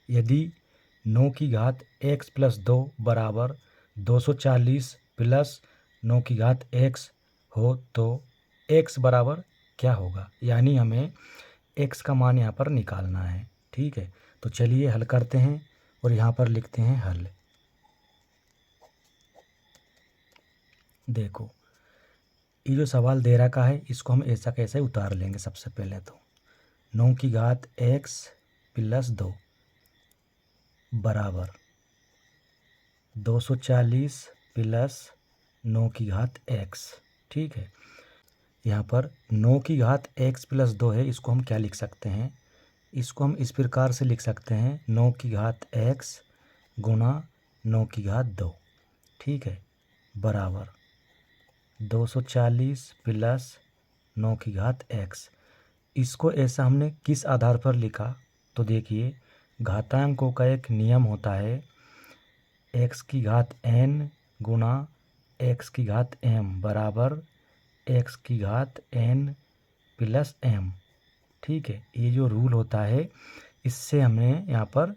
यदि 9 की घात x प्लस 2 बराबर 240 प्लस 9 की घात x हो तो x बराबर क्या होगा, यानी हमें x का मान यहाँ पर निकालना है। ठीक है, तो चलिए हल करते हैं और यहाँ पर लिखते हैं हल। देखो ये जो सवाल दे रखा है इसको हम ऐसा कैसे उतार लेंगे। सबसे पहले तो 9 की घात x प्लस 2 बराबर 240 प्लस 9 की घात x। ठीक है, यहाँ पर 9 की घात x प्लस 2 है, इसको हम क्या लिख सकते हैं, इसको हम इस प्रकार से लिख सकते हैं 9 की घात x गुणा 9 की घात 2। ठीक है, बराबर 240 प्लस 9 की घात x। इसको ऐसा हमने किस आधार पर लिखा, तो देखिए घातांकों का एक नियम होता है x की घात n गुणा x की घात m बराबर x की घात n प्लस m। ठीक है, ये जो रूल होता है इससे हमने यहाँ पर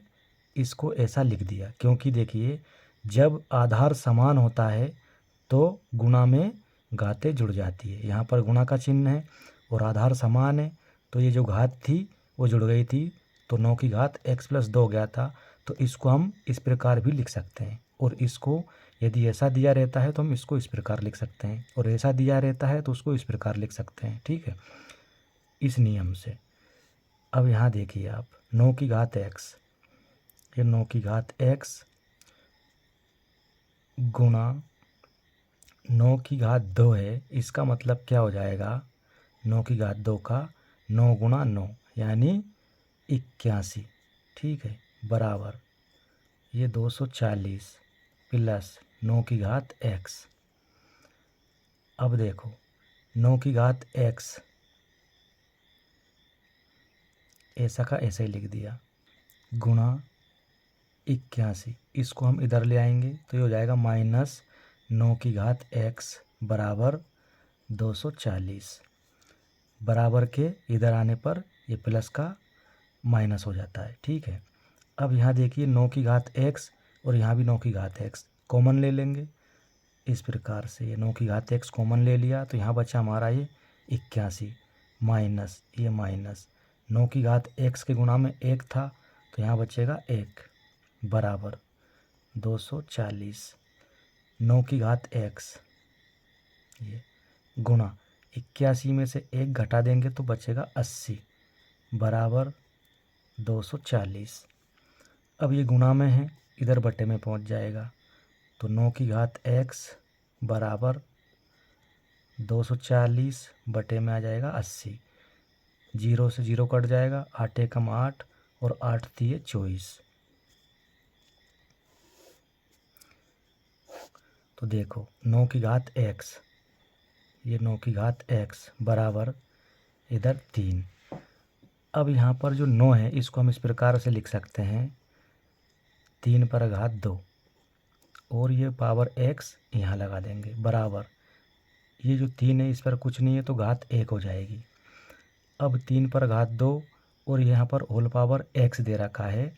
इसको ऐसा लिख दिया, क्योंकि देखिए जब आधार समान होता है तो गुणा में घातें जुड़ जाती है। यहाँ पर गुणा का चिन्ह है और आधार समान है, तो ये जो घात थी वो जुड़ गई थी, तो 9 की घात x प्लस 2 हो गया था। तो इसको हम इस प्रकार भी लिख सकते हैं, और इसको यदि ऐसा दिया रहता है तो हम इसको इस प्रकार लिख सकते हैं, और ऐसा दिया रहता है तो उसको इस प्रकार लिख सकते हैं। ठीक है, इस नियम से। अब यहाँ देखिए आप 9 की घात x, ये 9 की घात x गुणा 9 की घात 2 है, इसका मतलब क्या हो जाएगा 9 की घात 2 का 9 गुणा 9 यानी 81। ठीक है, बराबर ये 240 प्लस 9 की घात x। अब देखो 9 की घात x ऐसा का ऐसे ही लिख दिया गुणा 81, इसको हम इधर ले आएंगे तो ये हो जाएगा माइनस 9 की घात x बराबर 240। बराबर के इधर आने पर ये प्लस का माइनस हो जाता है। ठीक है, अब यहाँ देखिए 9 की घात x और यहाँ भी 9 की घात x कॉमन ले लेंगे। इस प्रकार से ये 9 की घात x कॉमन ले लिया तो यहाँ बचा हमारा ये 81 माइनस ये माइनस 9 की घात x के गुणा में 1 था तो यहाँ बचेगा 1 बराबर 240 9 की घात x ये गुणा 81 में से 1 घटा देंगे तो बचेगा 80 बराबर 240। अब ये गुणा में है, इधर बटे में पहुंच जाएगा, तो 9 की घात x बराबर 240 बटे में आ जाएगा 80। 0 से 0 कट जाएगा, 8 एकम 8 और 8 तिये 24। तो देखो 9 की घात x, ये 9 की घात x बराबर इधर 3। अब यहाँ पर जो 9 है इसको हम इस प्रकार से लिख सकते हैं 3 पर घात 2 और ये पावर x यहाँ लगा देंगे बराबर ये जो 3 है इस पर कुछ नहीं है तो घात 1 हो जाएगी। अब 3 पर घात 2 और यहाँ पर होल पावर x दे रखा है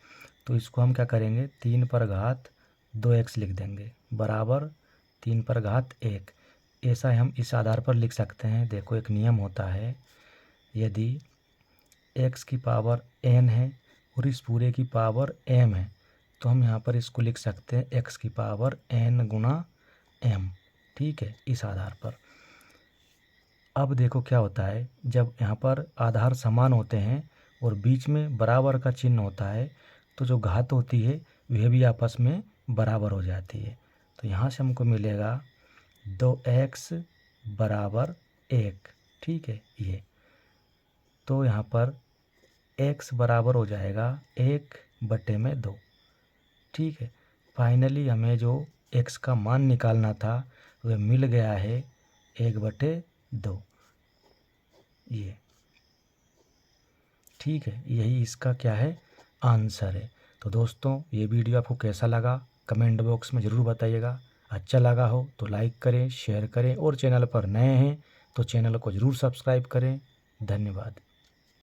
तो इसको हम क्या करेंगे 3 पर घात 2x लिख देंगे बराबर 3 पर घात 1। ऐसा हम इस आधार पर लिख सकते हैं। देखो एक नियम होता है, यदि x की पावर n है और इस पूरे की पावर m है तो हम यहाँ पर इसको लिख सकते हैं x की पावर n गुणा m। ठीक है, इस आधार पर। अब देखो क्या होता है, जब यहाँ पर आधार समान होते हैं और बीच में बराबर का चिन्ह होता है तो जो घात होती है वह भी आपस में बराबर हो जाती है। तो यहाँ से हमको मिलेगा 2x बराबर 1। ठीक है, ये तो यहाँ पर x बराबर हो जाएगा 1 बटे में 2। ठीक है, फाइनली हमें जो x का मान निकालना था वह मिल गया है 1 बटे 2। ये ठीक है, यही इसका क्या है आंसर है। तो दोस्तों ये वीडियो आपको कैसा लगा कमेंट बॉक्स में ज़रूर बताइएगा। अच्छा लगा हो तो लाइक करें, शेयर करें और चैनल पर नए हैं तो चैनल को ज़रूर सब्सक्राइब करें। धन्यवाद।